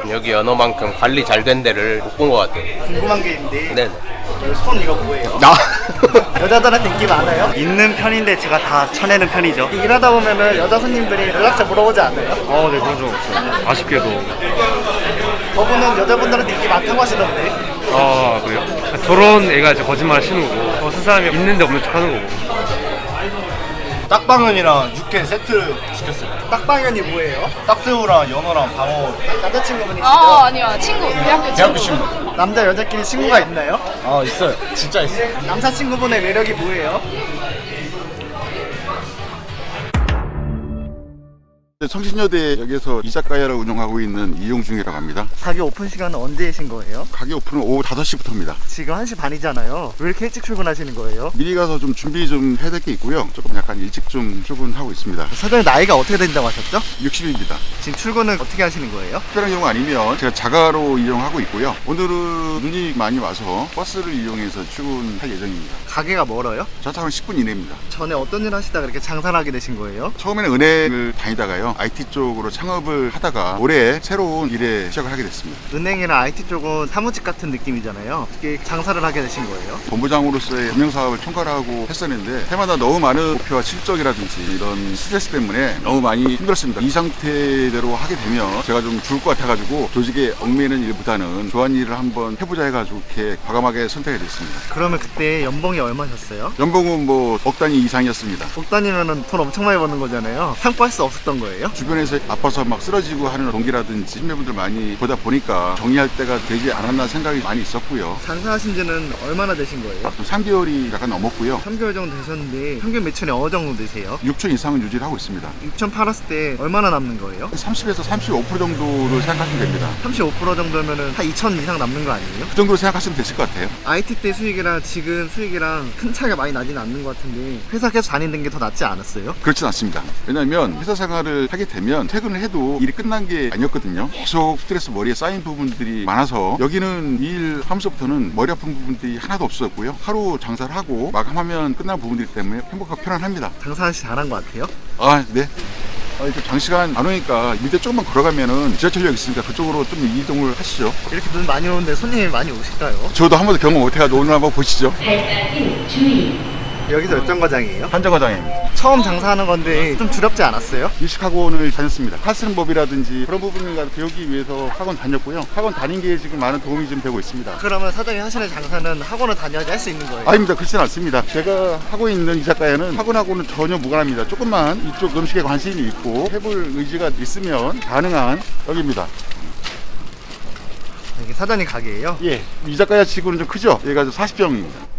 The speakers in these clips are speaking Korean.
여기 연어만큼 관리 잘 된 데를 못 본 것 같아요. 궁금한 게 있는데 네네. 손 이거 뭐예요? 여자들한테 인기 많아요? 있는 편인데 제가 다 쳐내는 편이죠. 일하다 보면은 여자 손님들이 연락처 물어보지 않아요? 네, 그런 적 없어요. 아쉽게도. 저분은 여자분들한테 인기 많다고 하시던데. 그래요? 저런 애가 이제 거짓말 하시는 거고, 쓴 사람이 있는데 없는 척 하는 거고. 딱방면이랑 육회 세트 시켰어요. 딱방현이 뭐예요? 딱새우랑 연어랑 방어. 남자친구분이시죠? 아니요. 친구. 대학교 대학교 친구. 친구. 남자 여자끼리 친구가 있나요? 있어요. 진짜 있어요. 남사친구분의 매력이 뭐예요? 성신여대역에서 이자카야를 운영하고 있는 이용중이라고 합니다. 가게 오픈 시간은 언제이신 거예요? 가게 오픈은 오후 5시부터입니다. 지금 1시 반이잖아요. 왜 이렇게 일찍 출근하시는 거예요? 미리 가서 좀 준비 좀 해야 될 게 있고요. 조금 약간 일찍 좀 출근하고 있습니다. 사장님 나이가 어떻게 된다고 하셨죠? 60입니다. 지금 출근은 어떻게 하시는 거예요? 특별한 경우 아니면 제가 자가로 이용하고 있고요. 오늘은 눈이 많이 와서 버스를 이용해서 출근할 예정입니다. 가게가 멀어요? 저차는 10분 이내입니다. 전에 어떤 일 하시다가 이렇게 장사를 하게 되신 거예요? 처음에는 은행을 다니다가요. IT 쪽으로 창업을 하다가 올해 새로운 일에 시작을 하게 됐습니다. 은행이나 IT 쪽은 사무직 같은 느낌이잖아요. 어떻게 장사를 하게 되신 거예요? 본부장으로서의 금융사업을 총괄하고 했었는데 해마다 너무 많은 목표와 실적이라든지 이런 스트레스 때문에 너무 많이 힘들었습니다. 이 상태대로 하게 되면 제가 좀 죽을 것 같아가지고 조직에 얽매이는 일보다는 좋아하는 일을 한번 해보자 해가지고 이렇게 과감하게 선택이 됐습니다. 그러면 그때 연봉이 얼마셨어요? 연봉은 뭐 억 단위 이상이었습니다. 억 단위면은 돈 엄청 많이 버는 거잖아요. 참고할 수 없었던 거예요? 주변에서 아파서 막 쓰러지고 하는 동기라든지 선배분들 많이 보다 보니까 정리할 때가 되지 않았나 생각이 많이 있었고요. 장사하신 지는 얼마나 되신 거예요? 3개월이 약간 넘었고요. 3개월 정도 되셨는데 평균 매출이 어느 정도 되세요? 6천 이상은 유지를 하고 있습니다. 6천 팔았을 때 얼마나 남는 거예요? 30에서 35% 정도를 생각하시면 됩니다. 35% 정도면은 한 2천 이상 남는 거 아니에요? 그 정도로 생각하시면 되실 것 같아요. IT 때 수익이랑 지금 수익이랑 큰 차이가 많이 나진 않는 것 같은데 회사 계속 다니는 게 더 낫지 않았어요? 그렇진 않습니다. 왜냐하면 회사 생활을 하게 되면 퇴근을 해도 일이 끝난 게 아니었거든요. 계속 스트레스 머리에 쌓인 부분들이 많아서 여기는 일 하면서부터는 머리 아픈 부분들이 하나도 없었고요. 하루 장사를 하고 마감하면 끝난 부분들이 때문에 행복하고 편안합니다. 장사하시 잘한 것 같아요? 네. 이렇게 장시간 안 오니까 밑에 조금만 걸어가면은 지하철역 있으니까 그쪽으로 좀 이동을 하시죠. 이렇게 눈 많이 오는데 손님이 많이 오실까요? 저도 한 번도 경험 못해가지고 오늘 한번 보시죠. 여기서 몇 정거장이에요? 한정거장입니다. 처음 장사하는 건데 좀 두렵지 않았어요? 일식학원을 다녔습니다. 칼 쓰는 법이라든지 그런 부분을 배우기 위해서 학원 다녔고요. 학원 다닌 게 지금 많은 도움이 좀 되고 있습니다. 그러면 사장님 하시는 장사는 학원을 다녀야지 할 수 있는 거예요? 아닙니다. 그렇지는 않습니다. 제가 하고 있는 이자카야는 학원하고는 전혀 무관합니다. 조금만 이쪽 음식에 관심이 있고 해볼 의지가 있으면 가능한 여기입니다. 이게 사장님 가게예요? 예, 이자카야 치고는 좀 크죠? 얘가 40평입니다.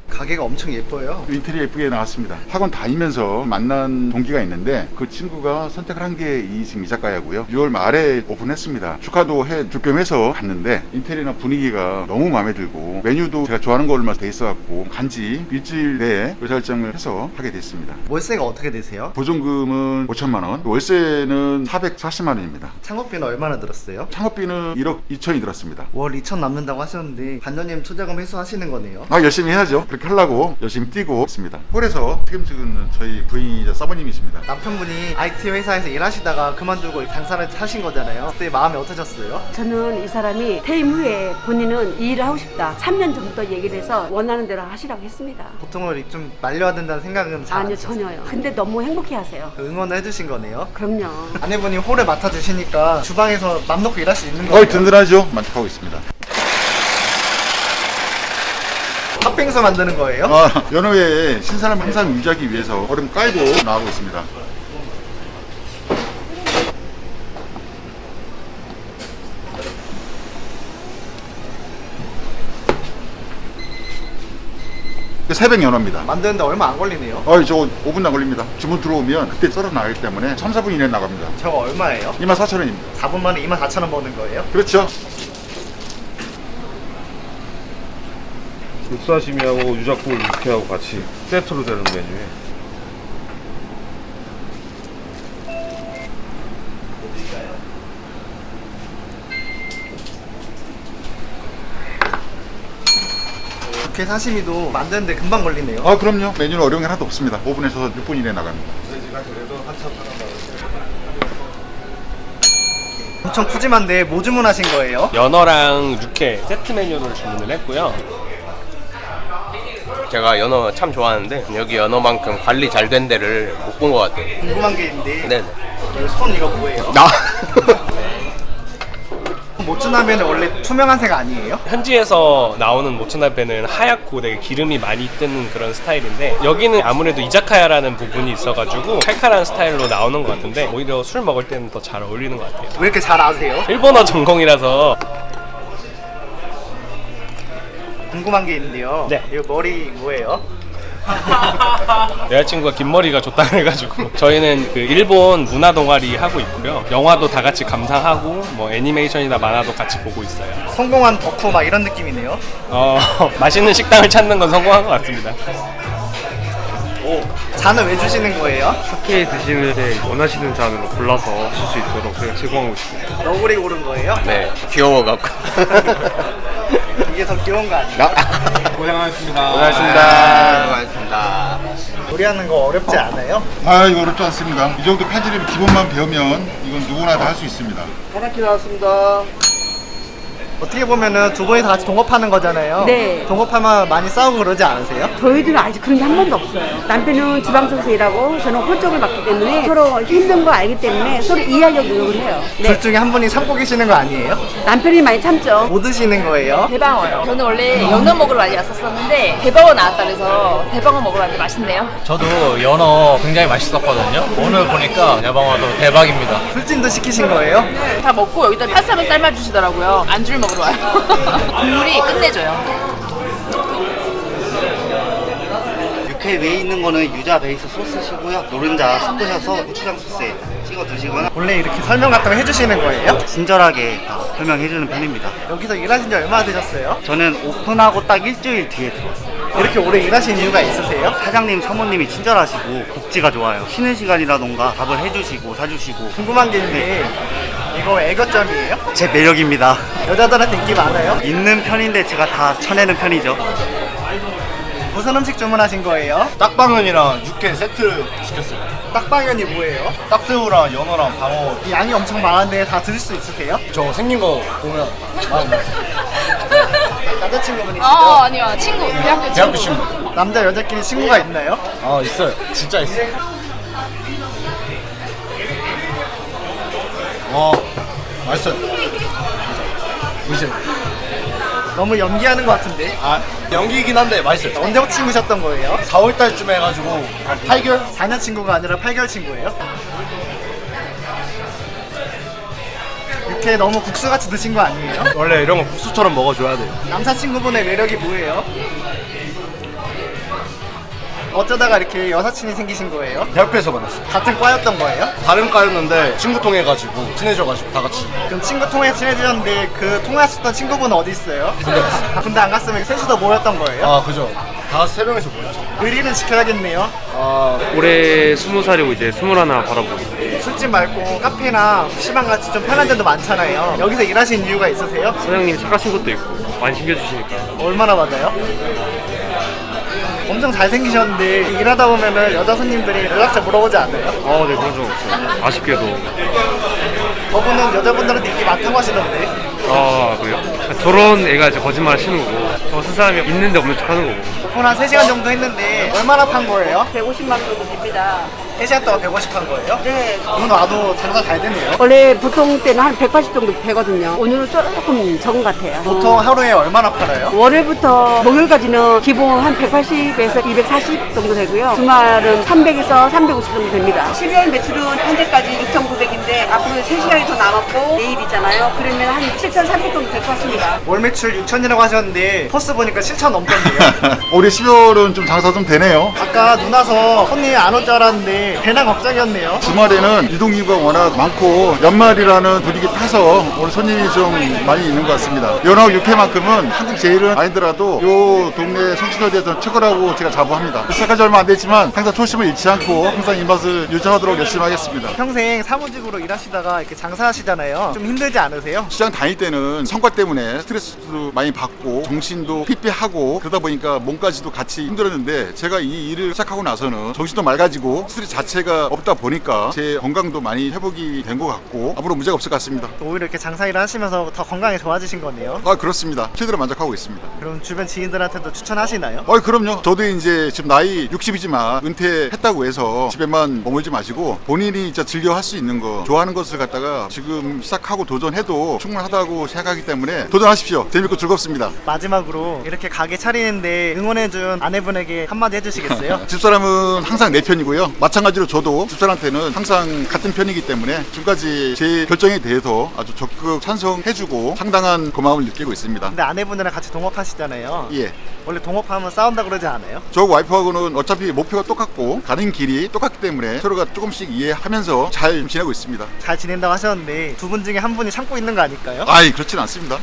가게가 엄청 예뻐요. 인테리어 예쁘게 나왔습니다. 학원 다니면서 만난 동기가 있는데 그 친구가 선택을 한 게 이 지금 이자카야고요. 6월 말에 오픈했습니다. 축하도 해줄 겸 해서 갔는데 인테리어나 분위기가 너무 마음에 들고 메뉴도 제가 좋아하는 걸로만 돼 있어갖고 간지 일주일 내에 의사결정을 해서 하게 됐습니다. 월세가 어떻게 되세요? 보증금은 5천만 원, 월세는 440만 원입니다. 창업비는 얼마나 들었어요? 창업비는 1억 2천이 들었습니다. 월 2천 남는다고 하셨는데 반년님 투자금 회수하시는 거네요. 열심히 해야죠. 그렇게 하려고 열심히 뛰고 있습니다. 홀에서 책임지는 저희 부인이자 사모님이십니다. 남편분이 IT 회사에서 일하시다가 그만두고 장사를 하신 거잖아요. 그때 마음이 어떠셨어요? 저는 이 사람이 퇴임 후에 본인은 이 일을 하고 싶다. 3년 전부터 얘기를 해서 원하는 대로 하시라고 했습니다. 보통은 좀 말려야 된다는 생각은 잘 아니요, 안 하셨어요? 전혀요. 근데 너무 행복해 하세요. 응원을 해주신 거네요. 그럼요. 아내분이 홀을 맡아주시니까 주방에서 맘 놓고 일할 수 있는 거예요. 든든하죠? 만족하고 있습니다. 팥빙수 만드는 거예요? 연어의 신선함을 항상 유지하기 위해서 얼음 깔고 나가고 있습니다. 새벽 연어입니다. 만드는데 얼마 안 걸리네요. 저거 5분도 안 걸립니다. 주문 들어오면 그때 썰어 나가기 때문에 3, 4분 이내에 나갑니다. 저거 얼마예요? 24,000원입니다. 4분 만에 24,000원 버는 거예요? 그렇죠. 육사시미하고 유자국을 육회하고 같이 세트로 되는 메뉴에 육회 사시미도 만드는데 금방 걸리네요. 그럼요. 메뉴는 어려운 게 하나도 없습니다. 5분에서 6분 이내에 나갑니다. 엄청 푸짐한데 뭐 주문하신 거예요? 연어랑 육회 세트 메뉴를 주문을 했고요. 제가 연어 참 좋아하는데 여기 연어만큼 관리 잘 된 데를 못 본 것 같아요. 궁금한 게 있는데 네네. 손 이거 뭐예요? 나 모츠나베는 원래 투명한 색 아니에요? 현지에서 나오는 모츠나베는 하얗고 되게 기름이 많이 뜨는 그런 스타일인데 여기는 아무래도 이자카야라는 부분이 있어가지고 칼칼한 스타일로 나오는 것 같은데 오히려 술 먹을 때는 더 잘 어울리는 것 같아요. 왜 이렇게 잘 아세요? 일본어 전공이라서. 궁금한 게 있는데요. 네. 이거 머리 뭐예요? 여자친구가 긴 머리가 좋다 그래가지고 저희는 그 일본 문화 동아리 하고 있고요. 영화도 다 같이 감상하고 뭐 애니메이션이나 만화도 같이 보고 있어요. 성공한 덕후 막 이런 느낌이네요. 맛있는 식당을 찾는 건 성공한 것 같습니다. 잔은 왜 주시는 거예요? 사케 드시는 데 원하시는 잔으로 골라서 드실 수 있도록 제가 제공하고 있습니다. 너구리 고른 거예요? 네 귀여워갖고. 이게 더 귀여운 거 아니에요? 고생하셨습니다. 고맙습니다. 요리하는 거 어렵지 않아요? 아, 이거 어렵지 않습니다. 이 정도 패지를 기본만 배우면 이건 누구나 다 할 수 있습니다. 하나키 나왔습니다. 어떻게 보면은 두 분이 다 같이 동업하는 거잖아요. 네. 동업하면 많이 싸우고 그러지 않으세요? 저희들은 아직 그런 게 한 번도 없어요. 남편은 지방청소 일하고 저는 홀쪽을 맡기 때문에 서로 힘든 거 알기 때문에 서로 이해하려고 노력을 해요. 네. 둘 중에 한 분이 참고 계시는 거 아니에요? 남편이 많이 참죠. 뭐 드시는 거예요? 대방어요. 저는 원래 연어 먹으러 많이 왔었는데 대방어 나왔다 그래서 대방어 먹으러 왔는데 맛있네요. 저도 연어 굉장히 맛있었거든요. 오늘 보니까 야방어도 대박입니다. 술진도 시키신 거예요? 다 먹고 여기다 파스타를 삶아주시더라고요. 안주를 먹으러 와요. 국물이 끝내줘요. 육회 위에 있는 거는 유자 베이스 소스시고요. 노른자 섞으셔서 고추장 소스에 찍어 드시거나 원래 이렇게 설명 같은 거 해주시는 거예요? 친절하게 다 설명해주는 편입니다. 여기서 일하신 지 얼마나 되셨어요? 저는 오픈하고 딱 일주일 뒤에 들어왔어요. 이렇게 오래 일하신 이유가 있으세요? 사장님, 사모님이 친절하시고 복지가 좋아요. 쉬는 시간이라던가 밥을 해주시고 사주시고. 궁금한 게 있는데 이거 애교점이에요? 제 매력입니다. 여자들한테 인기 많아요? 있는 편인데 제가 다 쳐내는 편이죠. 무슨 음식 주문하신 거예요? 딱방면이랑 육회 세트 시켰어요. 딱방면이 뭐예요? 딱새우랑 연어랑 방어. 이 양이 엄청 많은데 다 드실 수 있으세요? 저 생긴 거 보면 남자친구분이시죠? 아니요. 친구. 대학교 대학교 친구. 친구. 남자 여자끼리 친구가 있나요? 있어요. 진짜 있어요. 맛있어요. 이제 너무 연기하는 것 같은데 연기이긴 한데 맛있어요. 언제부터 친구셨던 거예요? 4월 달쯤에 해가지고 8개월? 4년 친구가 아니라 8개월 친구예요? 육회 너무 국수같이 드신 거 아니에요? 원래 이런 거 국수처럼 먹어줘야 돼요. 남사친구분의 매력이 뭐예요? 어쩌다가 이렇게 여사친이 생기신 거예요? 대학교에서 만났어요. 같은 과였던 거예요? 다른 과였는데 친구 통해가지고 친해져가지고 다 같이. 그럼 친구 통해 친해지셨는데 그 통화하셨던 친구분은 어디 있어요? 군대 갔어요. 군대 안 갔으면 셋이서 모였던 거예요? 그죠. 다 3명이서 모였죠. 의리는 지켜야겠네요. 올해 20살이고 이제 21 바라보고 있어요. 술집 말고 카페나 PC방 같이 좀 편한 데도 많잖아요. 여기서 일하신 이유가 있으세요? 사장님 착하신 것도 있고 많이 챙겨주시니까. 얼마나 받아요? 엄청 잘생기셨는데 일하다 보면은 여자 손님들이 연락처 물어보지 않아요? 네, 그런 적 없어요. 아쉽게도. 저분은 여자분들한테 인기 많다고 하시던데 그래요? 저런 애가 이제 거짓말 하시는 거고 저 쓴 사람이 있는데 없는 척 하는 거고. 오픈 한 3시간 정도 했는데 얼마나 판 거예요? 150만 원 정도 됩니다. 3시간 동안 150 한 거예요? 네. 오늘 와도 장사 잘 되네요. 원래 보통 때는 한 180 정도 되거든요. 오늘은 조금 적은 것 같아요. 보통 하루에 얼마나 팔아요? 월요일부터 목요일까지는 기본 한 180에서 240 정도 되고요. 주말은 300에서 350 정도 됩니다. 12월 매출은 현재까지 6,900인데 앞으로 3시간이 더 남았고 내일이잖아요. 그러면 한 7,300 정도 될 것 같습니다. 월 매출 6천이라고 하셨는데 포스 보니까 7천 넘던데요. 올해 12월은 좀 장사 좀 되네요. 아까 눈 와서 손님이 안 올 줄 알았는데 배낭 걱정이었네요. 주말에는 유동인구가 워낙 많고 연말이라는 분위기 타서 오늘 손님이 좀 많이 있는 것 같습니다. 연어 육회만큼은 한국 제일은 아니더라도 요 동네 성신여대에서는 최고라고 제가 자부합니다. 시작한 지 얼마 안 됐지만 항상 초심을 잃지 않고 항상 이 맛을 유지하도록 열심히 하겠습니다. 평생 사무직으로 일하시다가 이렇게 장사하시잖아요. 좀 힘들지 않으세요? 시장 다닐 때는 성과 때문에 스트레스도 많이 받고 정신도 피폐하고 그러다 보니까 몸까지도 같이 힘들었는데 제가 이 일을 시작하고 나서는 정신도 맑아지고 스트레스 자체가 없다 보니까 제 건강도 많이 회복이 된 것 같고 앞으로 문제가 없을 것 같습니다. 오히려 이렇게 장사 일을 하시면서 더 건강이 좋아지신 거네요. 아, 그렇습니다. 최대로 만족하고 있습니다. 그럼 주변 지인들한테도 추천하시나요? 그럼요. 저도 이제 지금 나이 60이지만 은퇴했다고 해서 집에만 머물지 마시고 본인이 진짜 즐겨 할 수 있는 거 좋아하는 것을 갖다가 지금 시작하고 도전해도 충분하다고 생각하기 때문에 도전하십시오. 재밌고 즐겁습니다. 마지막으로 이렇게 가게 차리는데 응원해준 아내분에게 한마디 해주시겠어요? 집사람은 항상 내 편이고요. 마찬가지로 저도 집사람한테는 항상 같은 편이기 때문에 지금까지 제 결정에 대해서 아주 적극 찬성해주고 상당한 고마움을 느끼고 있습니다. 근데 아내분이랑 같이 동업하시잖아요. 예. 원래 동업하면 싸운다 그러지 않아요? 저 와이프하고는 어차피 목표가 똑같고 가는 길이 똑같기 때문에 서로가 조금씩 이해하면서 잘 지내고 있습니다. 잘 지낸다고 하셨는데 두 분 중에 한 분이 참고 있는 거 아닐까요? 아이, 그렇진 않습니다.